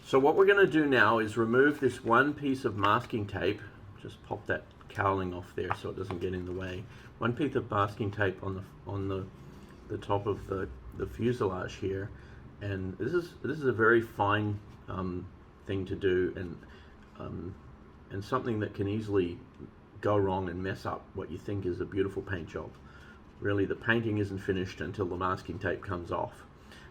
So what we're going to do now is remove this one piece of masking tape. Just pop that cowling off there so it doesn't get in the way. One piece of masking tape on the top of the fuselage here, and this is a very fine thing to do, and something that can easily go wrong and mess up what you think is a beautiful paint job. Really, the painting isn't finished until the masking tape comes off.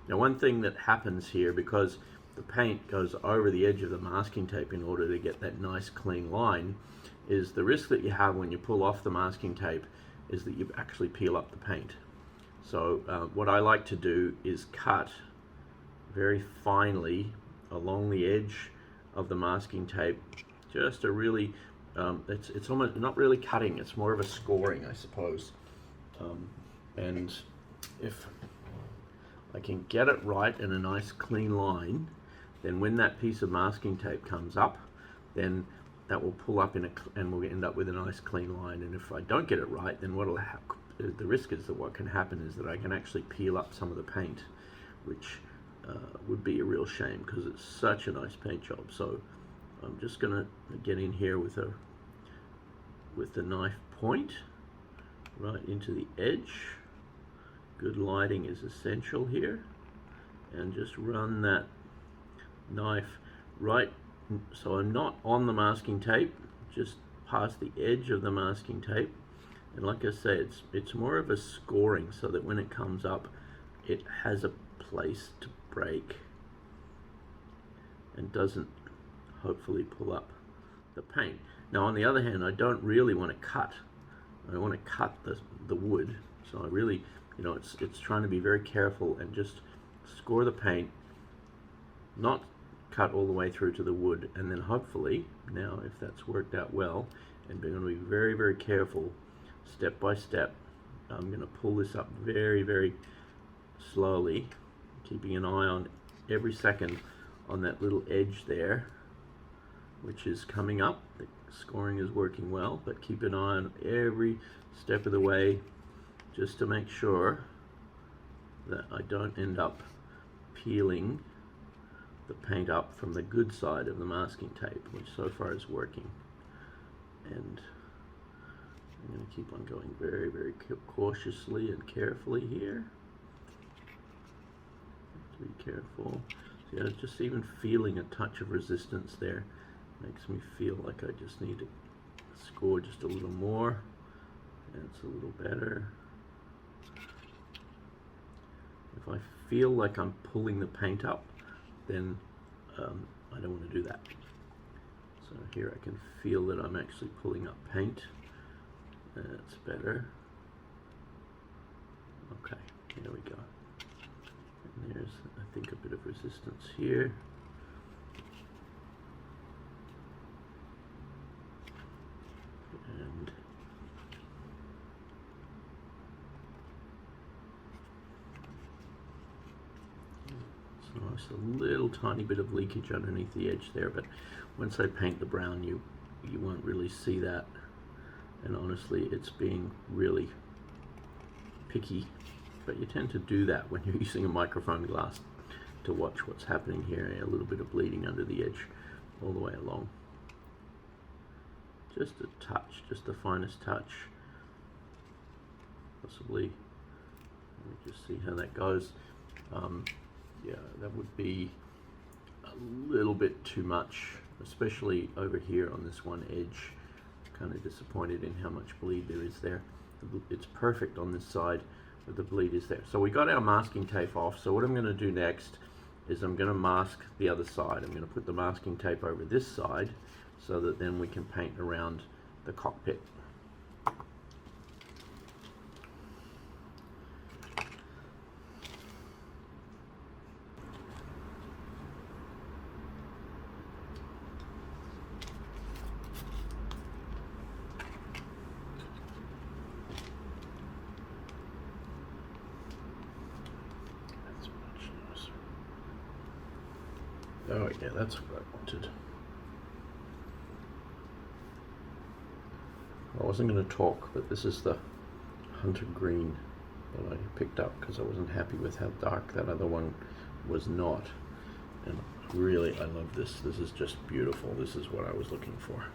Now, one thing that happens here, because the paint goes over the edge of the masking tape in order to get that nice clean line, is the risk that you have when you pull off the masking tape is that you actually peel up the paint. So what I like to do is cut very finely along the edge of the masking tape, just to really, it's almost not really cutting, it's more of a scoring, I suppose. And if I can get it right in a nice clean line, then when that piece of masking tape comes up, then that will pull up and we'll end up with a nice clean line. And if I don't get it right, then what'll happen, the risk is that what can happen is that I can actually peel up some of the paint, which would be a real shame because it's such a nice paint job. So I'm just gonna get in here with the knife point right into the edge. Good lighting is essential here, and just run that knife right, so I'm not on the masking tape, just past the edge of the masking tape. And like I say, it's more of a scoring, so that when it comes up, it has a place to break and doesn't hopefully pull up the paint. Now, on the other hand, I don't really want to cut. I don't want to cut the wood, so I really, it's trying to be very careful and just score the paint, not cut all the way through to the wood. And then hopefully, now if that's worked out well, and we're going to be very, very careful, step by step, I'm going to pull this up very, very slowly, keeping an eye on every second on that little edge there, which is coming up. The scoring is working well, but keep an eye on every step of the way, just to make sure that I don't end up peeling the paint up from the good side of the masking tape, which so far is working. And I'm going to keep on going very, very cautiously and carefully here. Have to be careful. See, just even feeling a touch of resistance there makes me feel like I just need to score just a little more. That's a little better. If I feel like I'm pulling the paint up, then I don't want to do that. So here I can feel that I'm actually pulling up paint. That's better. Okay, there we go. And there's, I think, a bit of resistance here. And so it's a little tiny bit of leakage underneath the edge there, but once I paint the brown, you won't really see that. And honestly, it's being really picky, but you tend to do that when you're using a microfoam glass to watch what's happening here. A little bit of bleeding under the edge all the way along. Just a touch, just the finest touch. Possibly, let me just see how that goes. Yeah, that would be a little bit too much, especially over here on this one edge. Kind of disappointed in how much bleed there is there. It's perfect on this side, but the bleed is there. So we got our masking tape off. So what I'm going to do next is I'm going to mask the other side. I'm going to put the masking tape over this side so that then we can paint around the cockpit. Oh yeah, that's what I wanted. I wasn't going to talk, but this is the hunter green that I picked up because I wasn't happy with how dark that other one was not. And really, I love this. This is just beautiful. This is what I was looking for.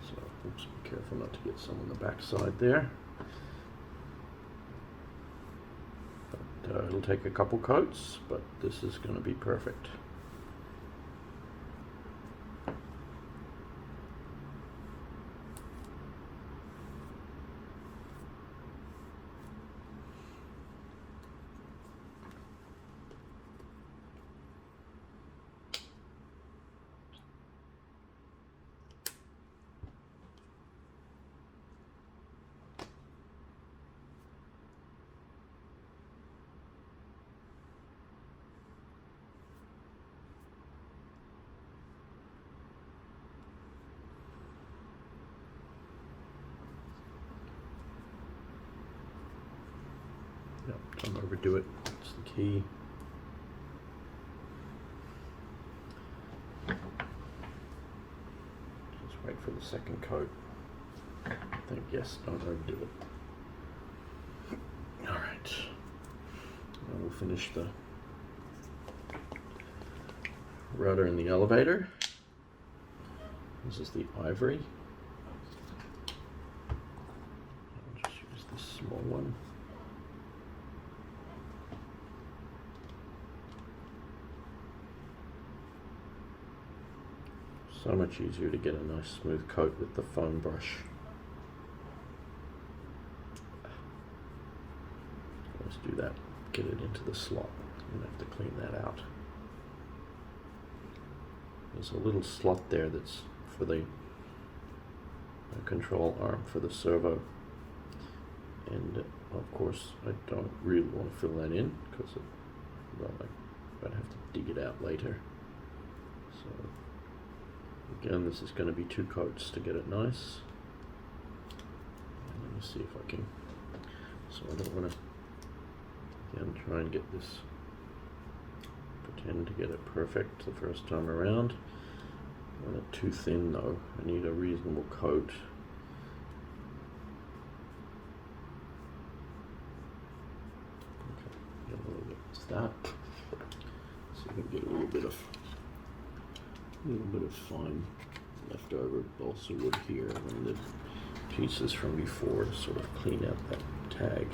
So, oops, be careful not to get some on the back side there. But it'll take a couple coats, but this is going to be perfect. Yep, don't overdo it. That's the key. Just wait for the second coat. I think, yes, don't overdo it. All right. Now we'll finish the rudder in the elevator. This is the ivory. I'll just use this small one. So much easier to get a nice smooth coat with the foam brush. Let's do that. Get it into the slot. I'm gonna have to clean that out. There's a little slot there that's for the control arm for the servo, and of course I don't really want to fill that in because well, I'd have to dig it out later. So again, this is going to be 2 coats to get it nice. And let me see if I can. So I don't want to again try and get this. Pretend to get it perfect the first time around. I want it too thin though. I need a reasonable coat. Okay, get a little bit of that. So we can get a little bit of fine leftover balsa wood here, and the pieces from before to sort of clean out that tag.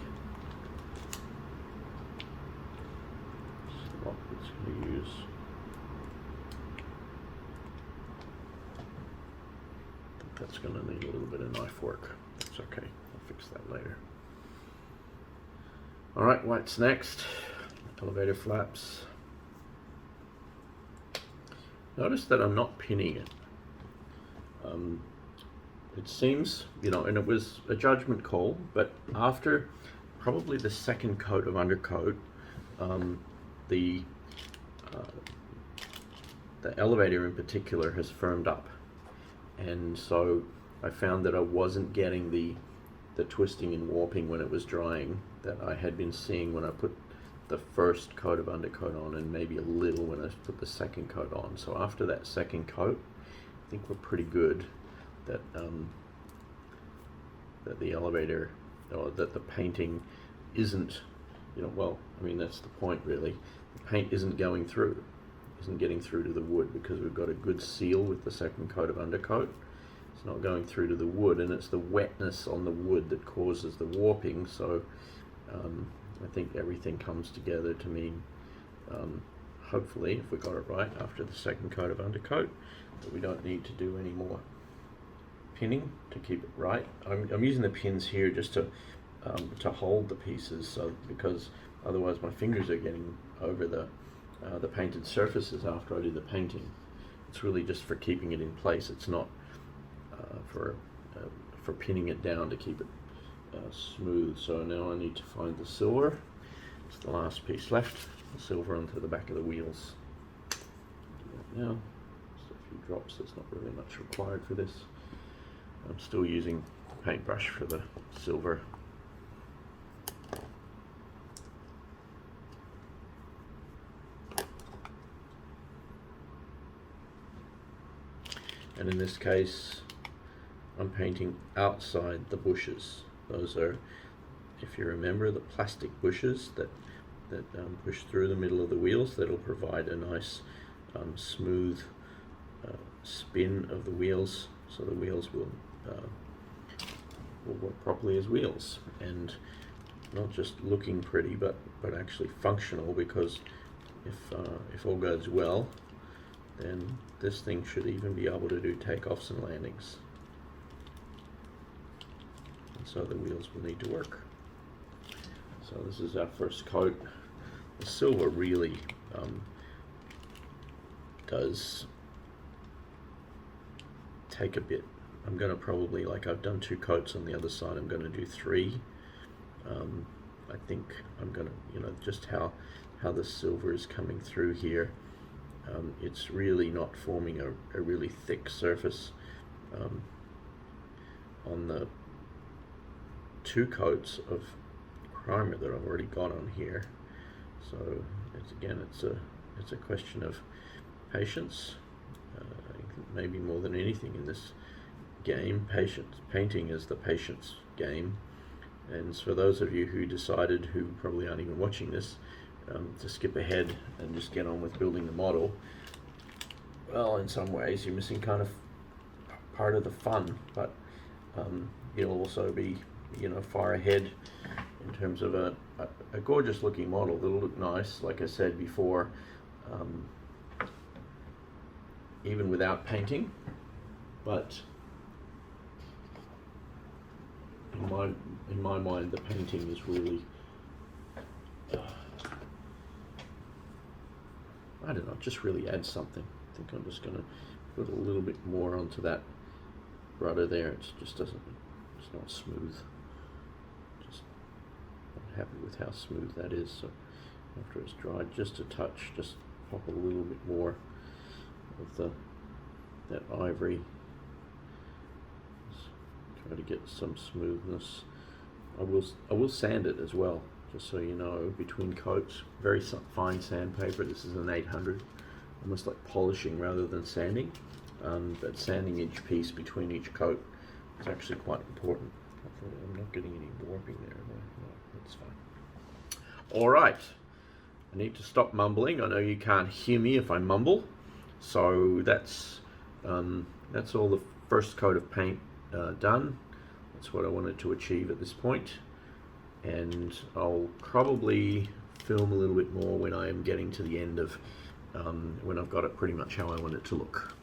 So what it's going to use. That's going to need a little bit of knife work. That's okay. I'll fix that later. All right, what's next? Elevator flaps. Notice that I'm not pinning it. It seems, you know, and it was a judgment call, but after probably the second coat of undercoat, the elevator in particular has firmed up. And so I found that I wasn't getting the twisting and warping when it was drying that I had been seeing when I put the first coat of undercoat on, and maybe a little when I put the second coat on. So after that second coat, I think we're pretty good that that the elevator, or that the painting isn't, you know, well, I mean, that's the point really. The paint isn't going through, isn't getting through to the wood, because we've got a good seal with the second coat of undercoat. It's not going through to the wood, and it's the wetness on the wood that causes the warping. So I think everything comes together to mean, hopefully, if we got it right after the second coat of undercoat, that we don't need to do any more pinning to keep it right. I'm using the pins here just to hold the pieces, so because otherwise my fingers are getting over the painted surfaces after I do the painting. It's really just for keeping it in place. It's not for pinning it down to keep it smooth. So now I need to find the silver. It's the last piece left. The silver onto the back of the wheels. Do that now. Just a few drops. There's not really much required for this. I'm still using the paintbrush for the silver. And in this case, I'm painting outside the bushes. Those are, if you remember, the plastic bushes that push through the middle of the wheels. That'll provide a nice smooth spin of the wheels, so the wheels will work properly as wheels, and not just looking pretty, but actually functional, because if all goes well, then this thing should even be able to do takeoffs and landings. And so the wheels will need to work. So this is our first coat. The silver really does take a bit. I'm going to probably, like I've done 2 coats on the other side, I'm going to do 3. I think I'm going to, just how the silver is coming through here. It's really not forming a really thick surface on the 2 coats of primer that I've already got on here. So it's a question of patience. Maybe more than anything in this game, painting is the patience game. And for those of you who decided, who probably aren't even watching this, to skip ahead and just get on with building the model, well, in some ways you're missing kind of part of the fun, but you'll also be far ahead in terms of a gorgeous looking model that'll look nice, like I said before, even without painting. But in my mind, the painting is really, I don't know, just really adds something. I think I'm just going to put a little bit more onto that rudder there. It just doesn't, it's not smooth. Just not happy with how smooth that is. So after it's dried, just a touch, just pop a little bit more of that ivory. Just try to get some smoothness. I will sand it as well, just so you know, between coats. Very fine sandpaper. This is an 800, almost like polishing rather than sanding. But sanding each piece between each coat is actually quite important. I'm not getting any warping there. No, that's fine. All right, I need to stop mumbling. I know you can't hear me if I mumble. So that's all the first coat of paint done. That's what I wanted to achieve at this point, and I'll probably film a little bit more when I am getting to the end of when I've got it pretty much how I want it to look.